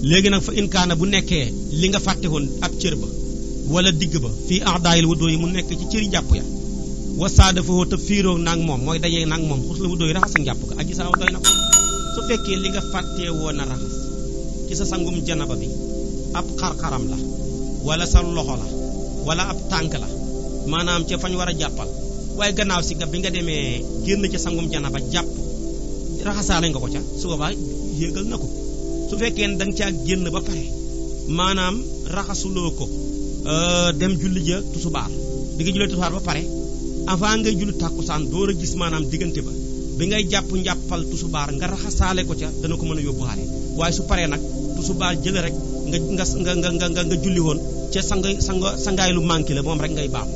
léegi nag fa inkaana bu nekkee li nga fàtte woon ab cër ba wala digg ba fii a'daayil wudu yi mu nekk ci cëri njàpp ya wasaada foofu te fiiroo naag moom mooy dajee naag moom xus la wudu yi raxas ak njàpp ga aji saaw doy na ko su fekkee li nga fàttee woon a raxas ci sa sangum janaba bi ab xar-xaram la wala sa loxo la wala ab tànk la maanaam ca fañ war a jàppal waaye gannaaw si nga bi nga demee génn ca sangum janaba jàpp raxasaale nga ko ca su boobaa yéegal na ko su fekkee ne da nga caa génn ba pare maanaam raxasuloo ko dem julli ja tusubaar bi nga jullee tusubaar ba pare avant ngay julli tàkkusaan door a gis maanaam diggante ba bi ngay jàpp njàppal tusubaar nga raxasaale ko ca dana ko mën a yóbbuwaale waaye su paree nag tusubaar jële rek nga julli woon ca sangaay lu manqué la moom rek ngay baam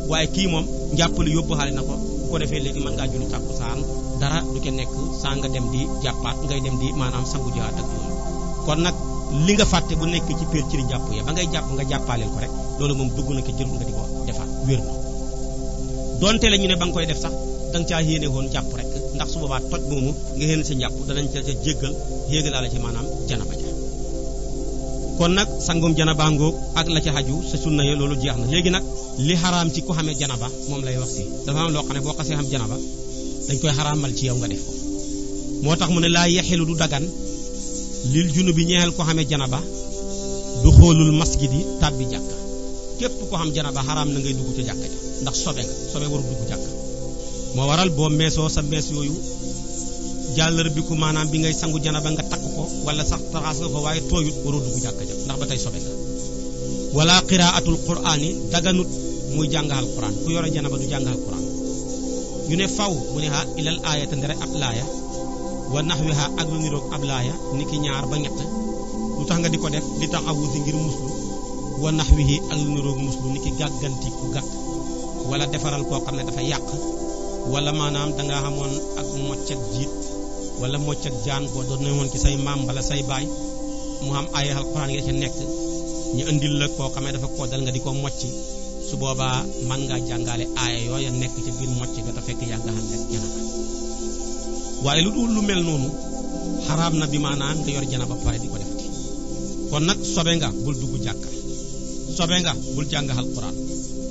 waaye kii moom njàppali yóbbuwaale na ko bu ko defee léegi mën ngaa julli tàkkusaan dara du ca nekk saa nga dem di jàppaat ngay dem di maanaam sangu jaat ak yooyu kon nag li nga fàtte bu nekk ci péer ci li jàpp ya ba ngay jàpp nga jàppaaleel ko rek loolu moom dugg na ki jërul nga di ko defaat wér na donte la ñu ne ba nga koy def sax danga caa yéene woon jàpp rek ndax su boobaa toj moomu nga yéene sa njàpp danañ ca jéggal yéegalaale ci maanaam janaba ja kon nag sangum janaba ngoog ak la ca xaju sa sunna ya loolu jeex na léegi nag li xaraam ci ku xamee janaba moom lay wax si dafa am loo xam ne boo xasee xam janaba dañ koy xaraamal ci yow nga def ko moo tax mu ne laa yexilu du dagan lil junu bi ñeexel ko xamee janaba du xoolul masjid yi tàbbi jàkka képp ko xam janaba xaraam na ngay dugg ca jàkka ja ndax sobe nga sobe waru dugg jàkka moo waral boo meesoo sa mees yooyu jàllar bi ku maanaam bi ngay sangu janaba nga takk ko wala sax taxaas nga ko waaye tooyut waroo dugg jàkka ja ndax ba tey sobe nga wala qiraatul qur'ani daganut muy jàngal qur'an ku yore janaba du jàngal qur'an ñu ne faw mu ne ha ilal aayata ndere ab laaya wa naxwiha ak lu niroog ab laaya ni ki ñaar ba ñett lu tax nga di ko def li tax awusi ngir muslu wa naxwihi ak lu niroog muslu ni ki gàgganti ku gàkk wala defaral koo xam ne dafa yàq wala maanaam dangaa xamoon ak mocc ak jiit wala mocc ak jaan boo doon ne woon ci say maam wala say baay mu xam aaya alxuraan yi ca nekk ñu indil la koo xam ne dafa ko dal nga di ko mocc su boobaa mën ngaa jàngale aaya yooya nekk ca biir mocc ga te fekk yaa nga xam ne janaba waaye lu dul lu mel noonu xaraam na bi maanaam nga yor janaba pare di ko defati kon nag sobe nga bul dugg jàkka sobe nga bul jàng alxuraan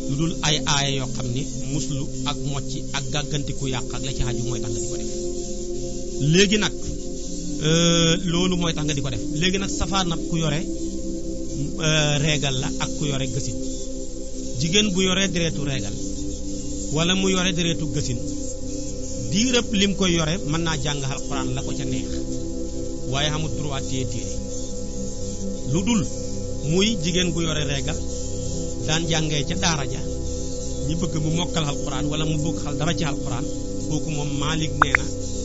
lu dul ay aaya yoo xam ni muslu ak mocc ak gàggantiku yàq ak la ci xaju mooy tax nga di ko def léegi nag loolu mooy tax nga di ko def léegi nag safaan nag ku yore reegal la ak ku yore gësin jigéen bu yore deretu reegal wala mu yore deretu gësin diirëb lim koy yore mën naa jàng alxuraan la ko ca neex waaye amul droit téye téere lu dul muy jigéen gu yore reegal daan jàngee ca daara ja ñi bëgg mu mokkal alxuraan wala mu bëgg xal dara ci alxuraan kooku moom Maalik nee na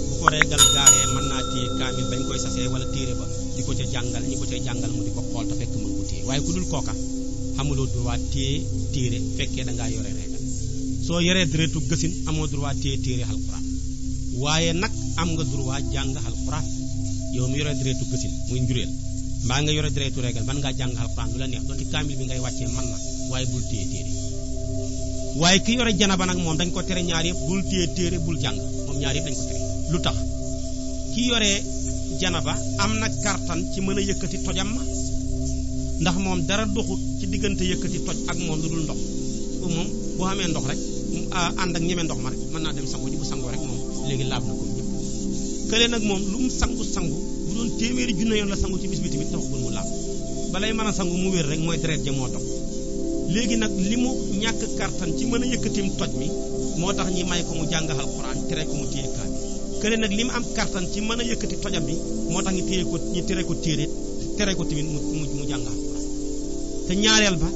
bu ko reegal gaaree mën naa téye kaamil bañ koy sasee wala téere ba di ko ca jàngal ñi ko cay jàngal mu di ko xool te fekk mën ko téye waaye ku dul kooka xamuloo droit téye téere fekkee dangaa yore reegal soo yoree deretu gësin amoo droit téye téere alxuraan waaye nag am nga droit jàng alxuraan yow mu yore deretu gësin muy njureel mbaa nga yore deretu reegal man ngaa jàng alxuraan lu la neex doon ci kaamil bi ngay wàccee man na waaye bul téye téere waaye ki yore janaba nag moom dañ ko tere ñaar yëpp bul téye téere bul jàng moom ñaar yëpp dañ ko tere lu tax ki yore janaba am na kartan ci mën a yëkkati tojam ma ndax moom dara doxut ci diggante yëkkati toj ak moom lu dul ndox bu moom boo xamee ndox rek ànd ak ñeme ndox ma rek mën naa dem sangu ji bu sangoo rek moom léegi laab na ko ñëpp kële nag moom lu mu sangu bu doon téeméeri junne yoon la sangu ci bis bi tamit taxagul mu laab balay mën a sangu mu wér rek mooy deret ja moo topp léegi nag li mu ñàkk kartan ci mën a yëkkatim toj mi moo tax ñi may ko mu jàng alxuraan tere ko mu téye kaamil kële nag li mu am kartan ci mën a yëkkati tojam bi moo tax ñu tere ko téere tere ko tamit mu jàng alxuraan te ñaareel ba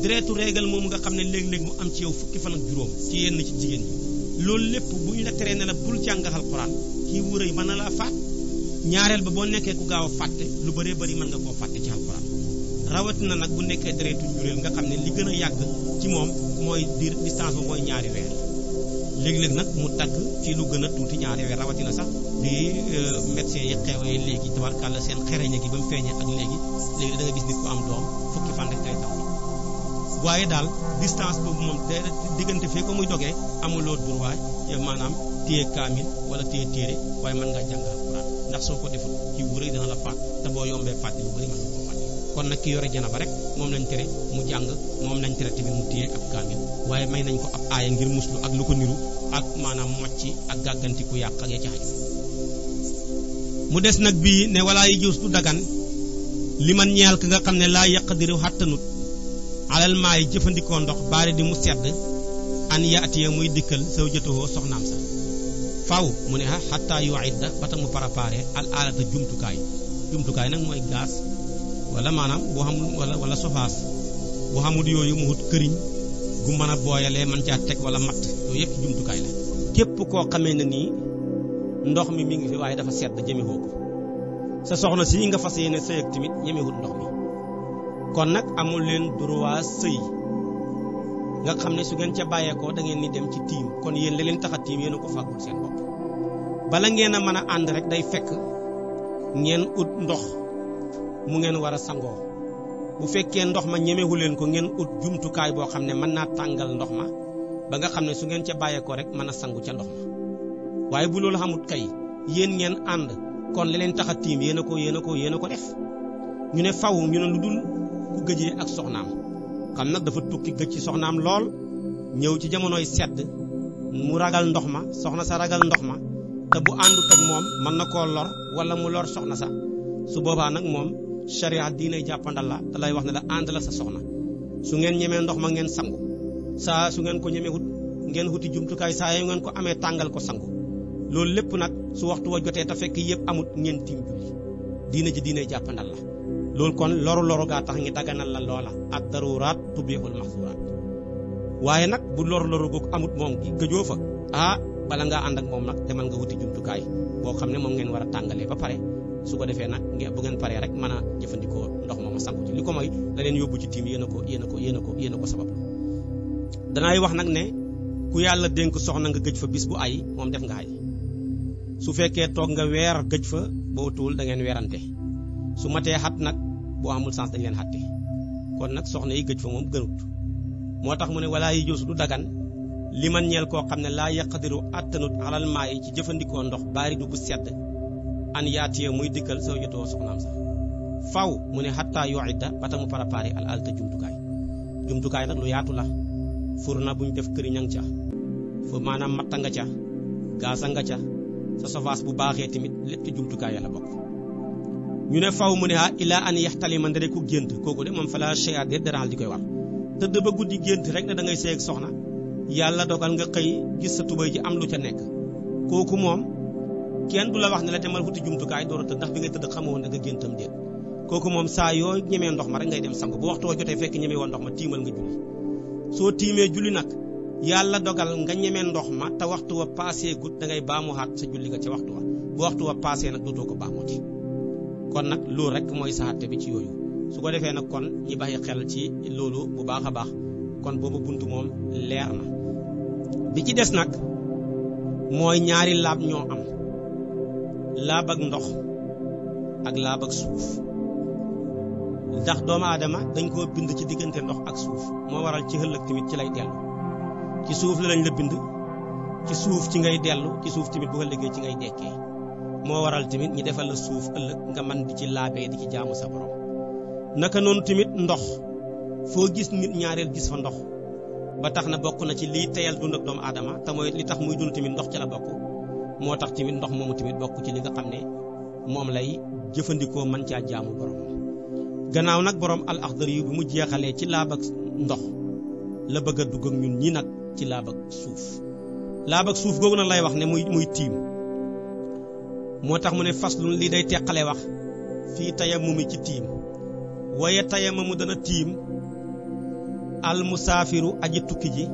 deretu réegal moom nga xam ne léeg-léeg mu am ci yow fukki fan ak juróom ci yenn ci jigéen ñi loolu lépp bu ñu la teree ne la bul jàng alxuraan kii wurëy mën na laa faat ñaareel ba boo nekkee ku gaaw a fàtte lu bëree bëri mën nga koo fàtte ci alxuraan rawatina nag bu nekkee deretu njuréel nga xam ne li gën a yàgg ci moom mooy diir distance bu mooy ñaari weer léeg-léeg nag mu dagg ci lu gën a tuuti ñaari weer rawatina sax bi médecins yi xewee léegi tabarkàlla seen xereñe gi ba mu feeñee ak léegi da nga gis nit ku am doom fukki fan rek day taw waaye daal distance boobu moom te diggante fee ko muy dogee amuloo droit maanaam téye kaamil wala téye téere waaye mën ngaa jàng alxuraan ndax soo ko defut ci wu rëy dana la faat te boo yombee fàtte lu bëri mën nga koo fàtte kon nag ki yore janaba rek moom lañ tere mu jàng moom lañ tere tamit mu téye ab kaamil waaye may nañ ko ab aaya ngir muslu ak lu ko niru ak maanaam mocc ak gàggantiku yàq ak ya ci xaj mu des nag bii ne walaa yi juus du dagan li man ñeel ka nga xam ne laa yaqdiru xattanut alal maay jëfandikoo ndox baari di mu sedd an yaatiya muy dikkal saw jotowoo soxnaam sa faw mu ne xatta yuidda ba tax mu préparé al alata jumtukaay nag mooy gaz wala maanaam boo xamul wala sofaas boo xamul yooyu mu wut këriñ gu mën a booyalee man caa teg wala matt yooyu yëpp jumtukaay la képp koo xamee ne nii ndox mi ngi fi waaye dafa sedd jëmewoo ko sa soxna si nga fas yéene sëy ak tamit ñemewut ndox mi kon nag amul leen droit sëy nga xam ne su ngeen ca bàyyeekoo da ngeen ni dem ci tiim kon yéen li leen tax a tiim yéen a ko fàggul seen bopp bala ngeen a mën a ànd rek day fekk ngeen ut ndox mu ngeen war a sangoo bu fekkee ndox ma ñemewu leen ko ngeen ut jumtukaay boo xam ne mën naa tàngal ndox ma ba nga xam ne su ngeen ca bàyyeekoo rek mën a sangu ca ndox ma waaye bu loolu xamut kay yéen ngeen ànd kon li leen tax a tiim yéen a ko def ñu ne faw ñu ne lu dul ku gëjee ak soxnaam xam nag dafa tukki gëj ci soxnaam lool ñëw ci jamonoy sedd mu ragal ndox ma soxna sa ragal ndox ma te bu àndut ak moom mën na koo lor wala mu lor soxna sa su boobaa nag moom sharia diinay jàppandal la te lay wax ne la ànd la sa soxna su ngeen ñemee ndox ma ngeen sangu saa su ngeen ko ñemee wut ngeen wuti jumtukaay saa yu ngeen ko amee tàngal ko sangu loolu lépp nag su waxtu wa jotee te fekk yëpp amut ngeen tiim julli diina ji diinay jàppandal la loolu kon loru gaa tax ngi daganal la loola ad daruraat tubihul mahzuraat waaye nag bu loru googu amut moom gi gëjoo fa bala ngaa ànd ak moom nag demal nga wuti jumtukaay boo xam ne moom ngeen war a tàngalee ba pare su ko defee nag bu ngeen paree rek mën a jëfandikoo ndox moom a sangu ci li ko mooy la leen yóbbu ci tiim yéen a ko sabab danaay wax nag ne ku yàlla dénk soxna nga gëj fa bis bu ay moom def nga ay su fekkee toog nga weer gëj fa boo tuul da ngeen weerante su matee xat nag boo amul sens dañ leen xatte kon nag soxna yi gëj fa moom gënut moo tax mu ne walaa yi joosu du dagan li man ñeel koo xam ne laa yaqdiru attanut alal maa yi ci jëfandikoo ndox baari du bu sedd an yaatiya muy dikkal soo jotoo soxnaam sax faw mu ne xattaa yuidda ba tax mu préparé al alta jumtukaay nag lu yaatu la furna buñ def këriñang ca fu maanaam matta nga ca gaasa nga ca sa sofaas bu baaxee tamit lépp ci jumtukaay la bokk ñu ne faw mu ne ilaa an yaxtalima ndere ku gént kooku de moom fa la chea de dérange di koy war tëdd ba guddi gént rek ne da ngay seeg soxna yàlla dogal nga xëy gis sa tubay ji am lu ca nekk kooku moom kenn du la wax ne la demal wuti jumtukaay door a tëdd ndax bi ngay tëdd xamoo ne nga géntam déet kooku moom saa yoo ñemee ndox ma rek ngay dem sangu bu waxtu wa jotee fekk ñemee woon ndox ma tiimal nga julli soo tiimee julli nag yàlla dogal nga ñemee ndox ma te waxtu wa passé gut da ngay baamuwaat sa julli nga ca waxtu wa bu waxtu wa passé nag dootoo ko baamooti kon nag loolu rek mooy saxaate bi ci yooyu su ko defee nag kon ñi bàyyi xel ci loolu bu baax a baax kon boobu buntu moom leer na bi ci des nag mooy ñaari laab ñoo am laab ak ndox ak laab ak suuf ndax doomu aadama dañ koo bind ci diggante ndox ak suuf moo waral ci ëllëg tamit ci lay dellu ci suuf la lañ la bind ci suuf ci ngay dellu ci suuf tamit bu ëllëgee ci ngay dekkee moo waral tamit ñi defal la suuf ëllëg nga man di ci laabee di ci jaamu sa borom naka noonu tamit ndox foo gis nit ñaareel gis fa ndox ba tax na bokk na ci liy teyal dund ak doomu aadama te mooy li tax muy dund tamit ndox ci la bokk moo tax tamit ndox moomu tamit bokk ci li nga xam ne moom lay jëfandikoo man caa jaamu borom gannaaw nag borom al Axdari yu bi mu jeexalee ci laab ak ndox la bëgg a dugg ak ñun ñi nag ci laab ak suuf googu nag lay wax ne muy tiim moo tax mu ne faslun lii day teqale wax fii tayammumi ci tiim waaye tayammumu dana tiim al musaafiru aji tukki ji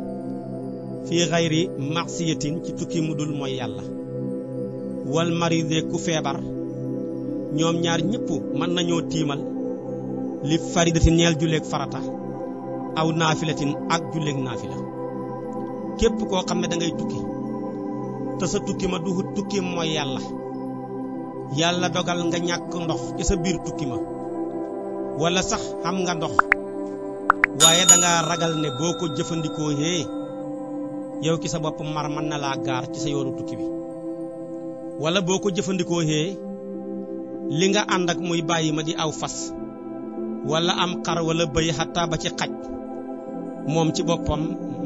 fii xayri masiyatin ci tukki mu dul mooy yàlla wal maride ku feebar ñoom ñaar ñëpp mën nañoo tiimal li faridatin ñeel julleeg farata aw naafilatin ak julleeg naafila képp koo xam ne da ngay tukki te sa tukki ma du tukki mooy yàlla dogal nga ñàkk ndox ci sa biir tukki ma wala sax xam nga ndox waaye danga ragal ne boo ko jëfandikoo yow ki sa bopp mar mën na laa gaar ci sa yoonu tukki bi wala boo ko jëfandikoo li nga ànd ak muy bàyyi ma di aw fas wala am xar wala bëy xataa ba ci xaj moom ci boppam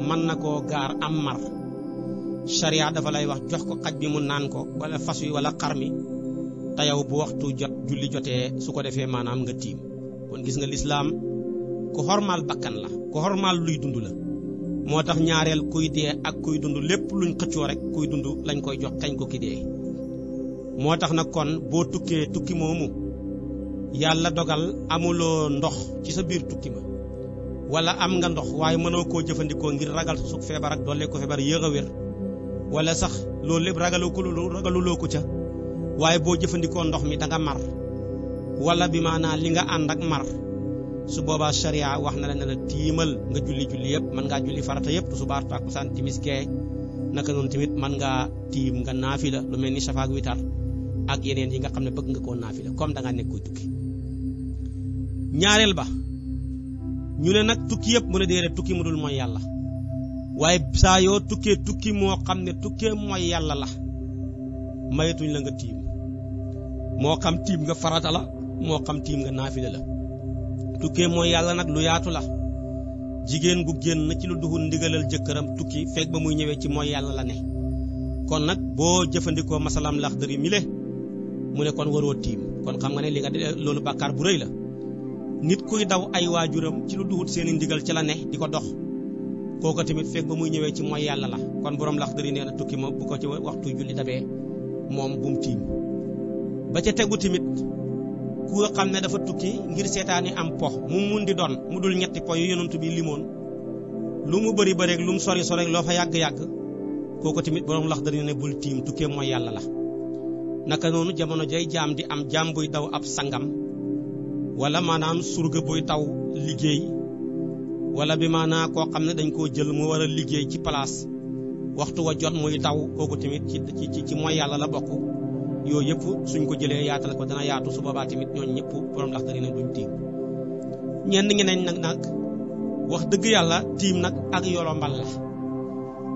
mën na koo gaar am mar sharia dafa lay wax jox ko xaj bi mu naan ko wala fas wi wala xar mi te yow bu waxtu jot julli jotee su ko defee maanaam nga tiim kon gis nga lislaam ku xormaal bakkan la ku xormaal luy dund la moo tax ñaareel kuy dee ak kuy dund lépp luñ xëccoo rek kuy dund lañ koy jox kañ ko ki dee moo tax nag kon boo tukkee tukki moomu yàlla dogal amuloo ndox ci sa biir tukki ma wala am nga ndox waaye mënoo koo jëfandikoo ngir ragal sa suk feebar ak doole ko feebar yéex a wér wala sax loolu lépp ragaluloo ko ca waaye boo jëfandikoo ndox mi da nga mar wala bi maanaa li nga ànd ak mar su boobaa sharia wax na la ne la tiimal nga julli yëpp mën ngaa julli farata yëpp tusubaar takkusaan timis gee naka noonu tamit mën ngaa tiim nga naafila lu mel ni safaak witar ak yeneen yi nga xam ne bëgg nga koo naafila comme da ngaa nekk koy tukki ñaareel ba ñu ne nag tukki yëpp mu ne déedéet tukki mu dul mooy yàlla waaye saa yoo tukkee tukki moo xam ne tukkee mooy yàlla la mayatuñ la nga tiim moo xam tiim nga farata la moo xam tiim nga naafila la tukkee mooy yàlla nag lu yaatu la jigéen gu génn ci lu duxul ndigalal jëkkëram tukki fekk ba muy ñëwee ci mooy yàlla la ne kon nag boo jëfandikoo masalam Laxdari mi le mu ne kon waroo tiim kon xam nga ne li nga loolu bàkkaar bu rëy la nit kuy daw ay waajuram ci lu duxul seeni ndigal ci la ne di ko dox kooko tamit fekk ba muy ñëwee ci mooy yàlla la kon borom Laxdari nee na tukki moom bu ko ci waxtu julli dabee moom bum tiim ba ca tegu tamit ku nga xam ne dafa tukki ngir seetaani am pox mu mun di doon mu dul ñetti po yu yonent bi limoon lu mu bëri bëreeg lu mu sori sori loo fa yàgg-yàgg kooku tamit borom Laxdari ne bul tiim tukkee mooy yàlla la naka noonu jamono jay jaam di am jaam buy daw ab sangam wala maanaam surga buy daw liggéey wala bi maanaa koo xam ne dañ koo jël mu war a liggéey ci place waxtu wa jot muy daw kooku tamit ci mooy yàlla la bokk yooyu yëpp suñ ko jëlee yaatal ko dana yaatu su boobaa tamit ñooñu ñëpp borom Laxdari ne duñ tiim ñenn ngi nañ nag wax dëgg yàlla tiim nag ak yolombal la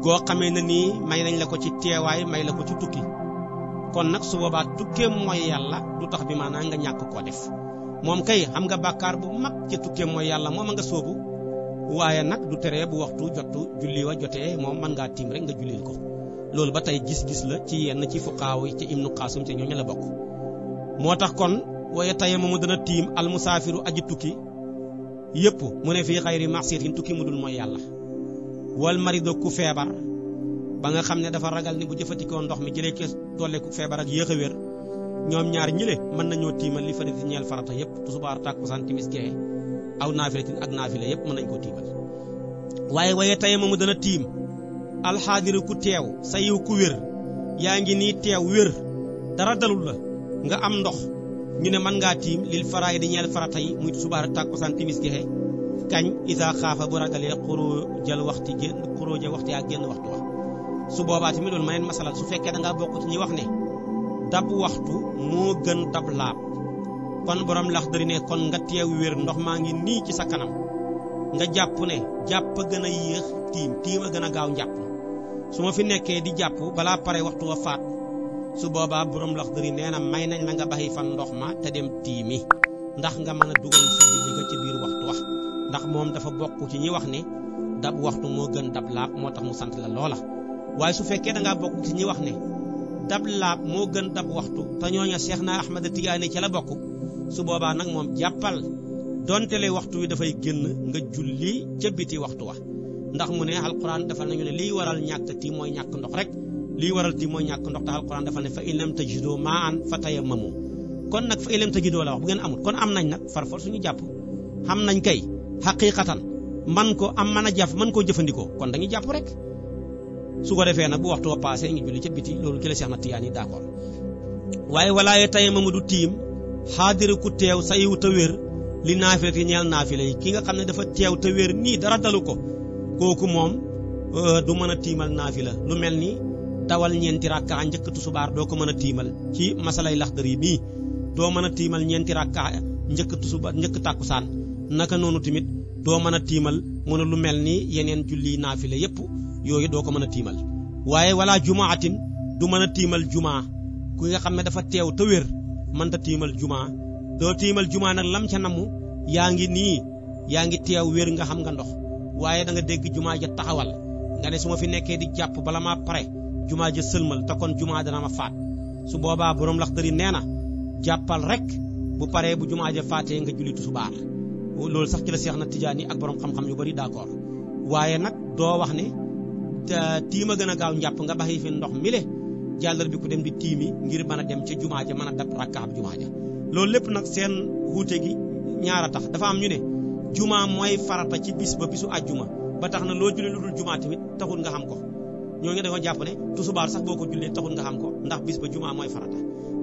goo xamee ne nii may nañ la ko ci teewaay may la ko ci tukki kon nag su boobaa tukkee mooy yàlla du tax bi maanaam nga ñàkk koo def moom kay xam nga bàkkaar bu mag ci tukkee mooy yàlla moom a nga sóobu waaye nag du teree bu waxtu jotu julli wa jotee moom mën ngaa tiim rek nga jullil ko loolu ba tey gis-gis la ci yenn ci fuqaaw yi ci Ibnu Qaasim te ñooñu la bokk moo tax kon waaye taye moomu dana tiim almusaafiru aji tukki yëpp mu ne fii xayri masiyatin tukki mu dul mooy yàlla wal marido ku feebar ba nga xam ne dafa ragal ni bu jëfandikoo ndox mi jëlee ke doole ku feebar ak yéex a wér ñoom ñaar ñile mën nañoo tiimal li farati ñeel farata yëpp tusubaar takkusaan timis gee aw naafilatin ak naafila yëpp mën nañ koo tiimal waaye taye moomu dana tiim alxaadiru ku teew sa yiw ku wér yaa ngi nii teew wér dara dalul la nga am ndox ñu ne mën ngaa tiim lil faraay di ñeel farata yi muy subaar takkusaan timis gexe kañ isa xaafa bu ragalee xuróojal waxti génn xuróoja waxti ak génn waxtu wax su boobaa tamit loolu ma leen masalal su fekkee da ngaa bokk ci ñi wax ne dab waxtu moo gën dab laab kon borom Laxdari ne kon nga teew wér ndox maa ngi nii ci sa kanam nga jàpp ne jàpp a gën a yéex tiim a gën a gaaw njàpp su ma fi nekkee di jàpp balaa pare waxtu wa faat su boobaa borom Laxdari nee na may nañ la nga baxi fan ndox ma te dem tiimi ndax nga mën a dugal sa julli ga ci biir waxtu wax ndax moom dafa bokk ci ñi wax ne dab waxtu moo gën dab laab moo tax mu sant la loola waaye su fekkee da ngaa bokk ci ñi wax ne dab laab moo gën dab waxtu te ñooña Seex na Ahmad Tijaani ca la bokk su boobaa nag moom jàppal donte le waxtu wi dafay génn nga julli ca biti waxtu wa ndax mu ne alquran dafa nañu ne liy waral ñàkk ti mooy ñàkk ndox rek liy waral ti mooy ñàkk ndox te alquran dafa ne fa in lam tajidoo maan fa tayammamu kon nag fa in lam tajidoo la wax bu ngeen amul kon am nañ nag farfar suñu jàpp xam nañ kay xaqiqatan man ko am mën a jàpp mën koo jëfandikoo kon dañuy jàpp rek su ko defee nag bu waxtu wa passé ñu julli ca biti loolu ki la Seex na Tijaani d'accord waaye walaaye tayammamu du tiim xaadira ku teew sa yiw te wér li naafilati ñeel naafila yi ki nga xam ne dafa teew te wér nii dara dalu ko kooku moom du mën a tiimal naafila lu mel ni dawal ñeenti rakka njëkk tusubaar doo ko mën a tiimal ci masalay Laxdari bii doo mën a tiimal ñeenti rakka njëkk tusubaar njëkk tàkkusaan naka noonu tamit doo mën a tiimal mu ne lu mel ni yeneen julli naafila yépp yooyu doo ko mën a tiimal waaye wala jumaatin du mën a tiimal jumaa ku nga xam ne dafa teew te wér mënta tiimal jumaa doo tiimal jumaa nag lam ca namu yaa ngi teew wér nga xam nga ndox waaye da nga dégg jumaa ja taxawal nga ne su ma fi nekkee di jàpp bala maa pare jumaa ja sëlmal te kon jumaa dana ma faat su boobaa borom Laxdari nee na jàppal rek bu paree bu jumaa ja faatee nga julli tusubaar loolu sax ci la Seex na Tijaani ak borom xam-xam yu bari d'accord waaye nag doo wax ne tiima gën a gaaw njàpp nga baxi fi ndox mi le jàllar bi ku dem di tiimi ngir mën a dem ca jumaa ja mën a dab rakkaab jumaa ja loolu lépp nag seen wuute gi ñaara tax dafa am ñu ne jumaa mooy farata ci bis ba bisu àjjuma ba tax na loo julli lu dul jumaa tamit taxul nga xam ko ñooñu dañoo jàpp ne tusubaar sax boo ko jullee taxul nga xam ko ndax bis ba jumaa mooy farata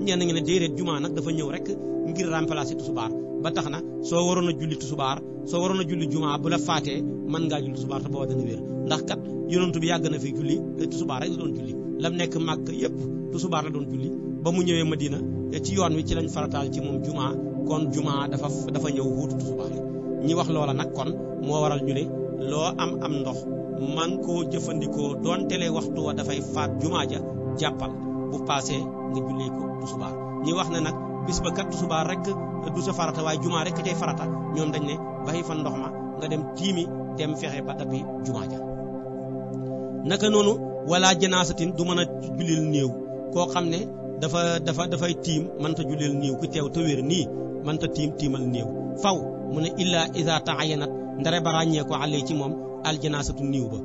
ñenn ngi ne déedéet jumaa nag dafa ñëw rek ngir remplacer tusubaar ba tax na soo waroon a julli tusubaar soo waroon a julli jumaa bu la faatee mën ngaa julli tusubaar te booba dana wér ndax kat yonent bi yàgg na fi julli tusubaar rek la doon julli lam nekk màkk yépp tusubaar la doon julli ba mu ñëwee Madina ci yoon wi ci lañ farataal ci moom jumaa kon jumaa dafa ñëw wuutu tusubaar ñi wax loola nag kon moo waral ñu ne loo am ndox man koo jëfandikoo doon tele waxtu wa dafay faat jumaa ja jàppal bu paasee nga jullee ko tusubaar ñi wax ne nag bis ba kat tusubaar rek du sa farata waaye jumaa rek cay farata ñoom dañ ne baxi fa ndox ma nga dem tiimi dem fexe ba dabbi jumaa ja naka noonu wala janaasatin du mën a jullil néew koo xam ne dafay tiim mënta jullil néew ku teew te wér nii mënta tiimal néew faw mu ne illa iza ta'ayyanat ndare ba ràññee ko àllee ci moom aljanaasatu néew ba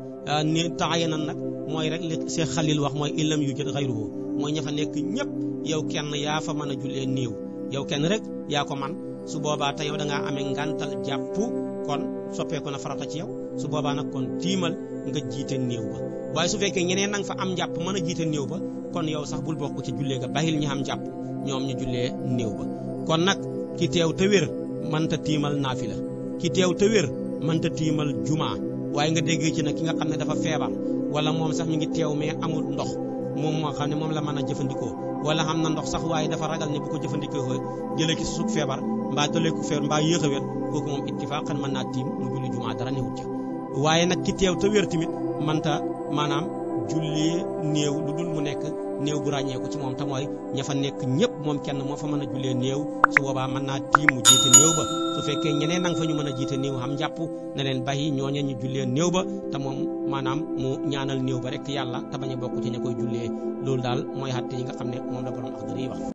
ta'ayyanat nag mooy rek li Seex Xalil wax mooy illam yu jët xayruhu mooy ña fa nekk ñëpp yow kenn yaa fa mën a jullee néew yow kenn rek yaa ko man su boobaa te yow da ngaa amee ngantal jàpp kon soppeeku na farata ci yow su boobaa nag kon tiimal nga jiite néew ba waaye su fekkee ñeneen nang fa am njàpp mën a jiite néew ba kon yow sax bul bokk ci jullee ga bàyyil ñi am njàpp ñoom ñu jullee néew ba kon nag ki teew te wér mënta tiimal naafila ki teew te wér mënta tiimal jumaa waaye nga déggee ci nag ki nga xam ne dafa feebar wala moom sax mi ngi teew mais amul ndox moom moo xam ne moom la mën a jëfandikoo wala xam na ndox sax waaye dafa ragal ne bu ko jëfandikoo jëlee ki suuf feebar mbaa dolee ku feebar mbaa yéex a wér kooku moom ittifaqan mën naa tiim mu julli jumaa dara newut ca waaye nag ki teew te wér tamit mënta maanaam jullee néew lu dul mu nekk néew bu ràññeeku ci moom te mooy ña fa nekk ñëpp moom kenn moo fa mën a jullee néew su boobaa mën naa tiim mu jiite néew ba su fekkee ñeneen nang fa ñu mën a jiite néew xam njàpp na leen bàyyi ñooñee ñu jullee néew ba te moom maanaam mu ñaanal néew ba rek yàlla te bañ a bokk ci ña koy jullee loolu daal mooy xatte yi nga xam ne moom la borom Axdari wax